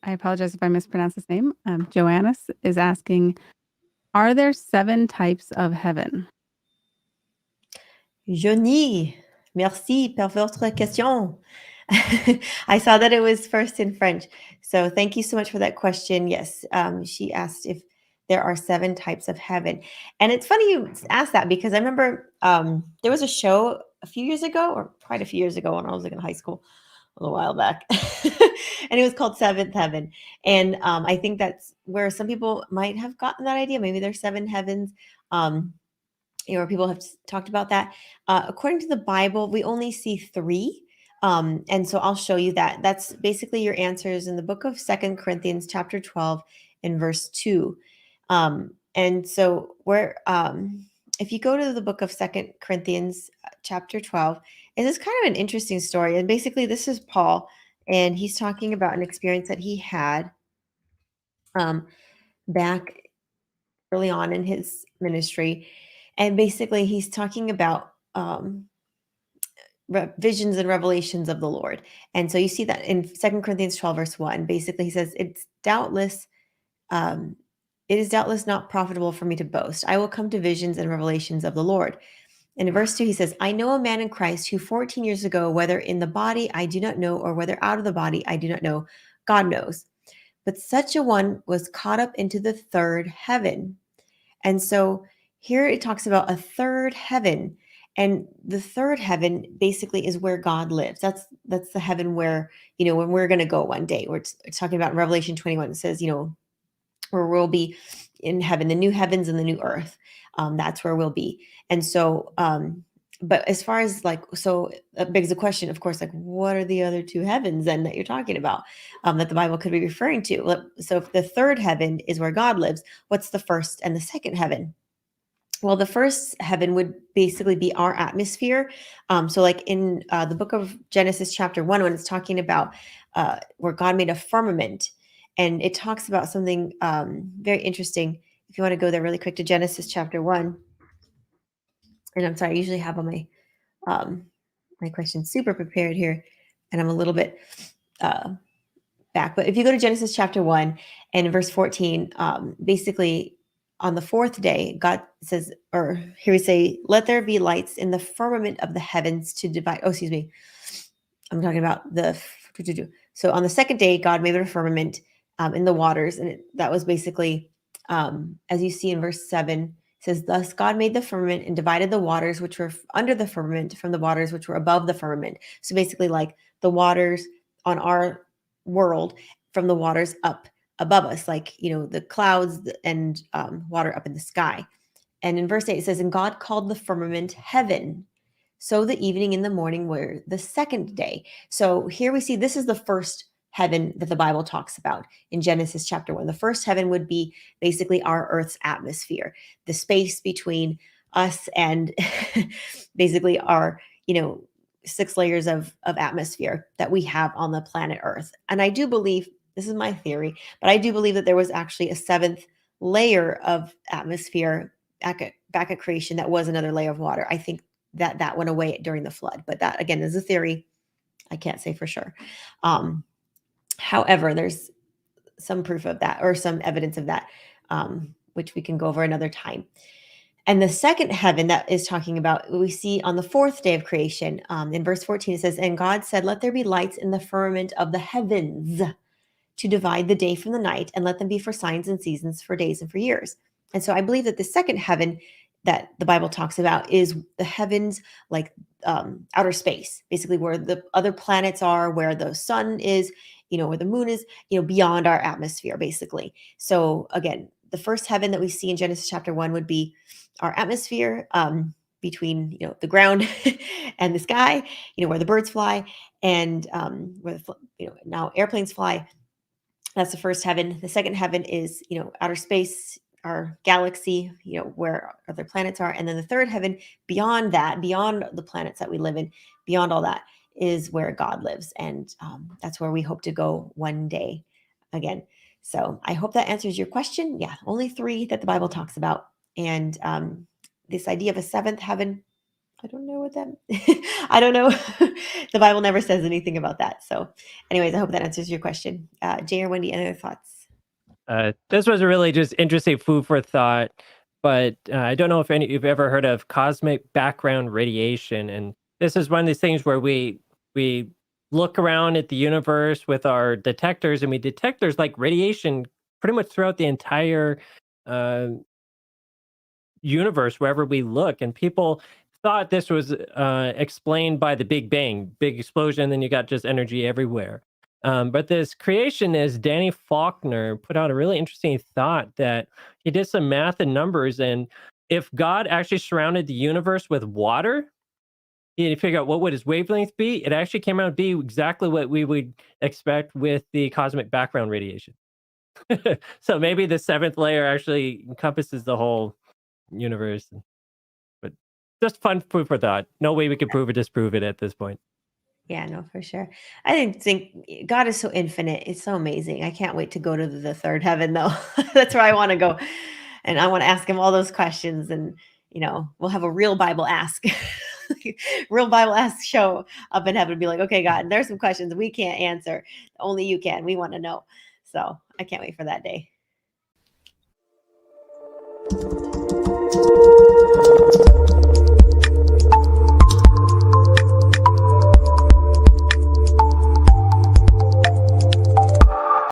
I apologize if I mispronounce his name. Joannis is asking, are there 7 types of heaven? Johnny, merci pour votre question. I saw that it was first in French. So thank you so much for that question. Yes, she asked if there are 7 types of heaven. And it's funny you asked that because I remember there was a show a few years ago, or quite a few years ago when I was like in high school, a little while back. And it was called Seventh Heaven. And I think that's where some people might have gotten that idea. Maybe there's 7 heavens. Um, people have talked about that. According to the Bible, we only see 3. And so I'll show you that. That's basically your answers in the book of Second Corinthians, chapter 12, and verse 2. And so if you go to the book of Second Corinthians, chapter 12, it is kind of an interesting story. And basically, this is Paul, and he's talking about an experience that he had um, back early on in his ministry. And basically, he's talking about visions and revelations of the Lord. And so you see that in Second Corinthians 12, verse 1. Basically, he says, um, it is doubtless not profitable for me to boast. I will come to visions and revelations of the Lord. And in verse 2, he says, I know a man in Christ who 14 years ago, whether in the body I do not know, or whether out of the body I do not know, God knows. But such a one was caught up into the third heaven. And so here it talks about a third heaven. And the third heaven basically is where God lives. That's the heaven where, when we're going to go one day. It's talking about in Revelation 21. It says, where we'll be in heaven, the new heavens and the new earth. That's where we'll be. And so, but as far as so that begs the question, of course, what are the other 2 heavens then that you're talking about, that the Bible could be referring to? So if the third heaven is where God lives, what's the first and the second heaven? Well, the first heaven would basically be our atmosphere. So like in the book of Genesis chapter 1, when it's talking about where God made a firmament, and it talks about something very interesting. If you want to go there really quick to Genesis chapter 1, and I'm sorry, I usually have on um, my questions super prepared here, and I'm a little bit back. But if you go to Genesis chapter 1 and in verse 14, basically on the 4th day, God says, or here we say, let there be lights in the firmament of the heavens to divide. Oh, excuse me. I'm talking about so on the 2nd day, God made a firmament in the waters. And that was basically, as you see in verse 7, it says, thus God made the firmament and divided the waters which were under the firmament from the waters which were above the firmament. So basically, like the waters on our world from the waters up above us, like, the clouds and water up in the sky. And in verse 8, it says, and God called the firmament heaven. So the evening and the morning were the 2nd day. So here we see this is the first heaven that the Bible talks about in Genesis chapter 1. The first heaven would be basically our Earth's atmosphere, the space between us and basically our, 6 layers of atmosphere that we have on the planet Earth. And I do believe, this is my theory, but I do believe that there was actually a 7th layer of atmosphere back at creation that was another layer of water. I think that went away during the flood, but that again is a theory. I can't say for sure. However, there's some proof of that, or some evidence of that, which we can go over another time. And the second heaven that is talking about, we see on the 4th day of creation. In verse 14, it says, and God said, let there be lights in the firmament of the heavens to divide the day from the night, and let them be for signs and seasons, for days and for years. And so I believe that the second heaven that the Bible talks about is the heavens, like outer space, basically where the other planets are, where the sun is, where the moon is, beyond our atmosphere, basically. So again, the first heaven that we see in Genesis chapter 1 would be our atmosphere, between the ground and the sky, where the birds fly, and where now airplanes fly. That's the first heaven. The second heaven is, outer space, our galaxy, where other planets are. And then the third heaven, beyond that, beyond the planets that we live in, beyond all that, is where God lives. And that's where we hope to go one day again. So I hope that answers your question. Yeah, only 3 that the Bible talks about. And this idea of a 7th heaven, I don't know what that I don't know. The Bible never says anything about that. So anyways, I hope that answers your question. Jay or Wendy, any other thoughts? This was a really just interesting food for thought, but I don't know if any you've ever heard of cosmic background radiation, and this is one of these things where we look around at the universe with our detectors, and we detect there's like radiation pretty much throughout the entire uh, universe wherever we look, and people thought this was explained by the Big Bang, big explosion, then you got just energy everywhere. But this creationist, Danny Faulkner, put out a really interesting thought that he did some math and numbers, and if God actually surrounded the universe with water, he figured out what would his wavelength be. It actually came out to be exactly what we would expect with the cosmic background radiation. So maybe the seventh layer actually encompasses the whole universe. But just fun food for thought. No way we can prove or disprove it at this point. Yeah, no, for sure. I didn't think God is so infinite. It's so amazing. I can't wait to go to the third heaven though. That's where I want to go. And I want to ask him all those questions and we'll have a real Bible ask. Real Bible ask show up in heaven and be like, okay, God, there's some questions we can't answer. Only you can. We want to know. So I can't wait for that day.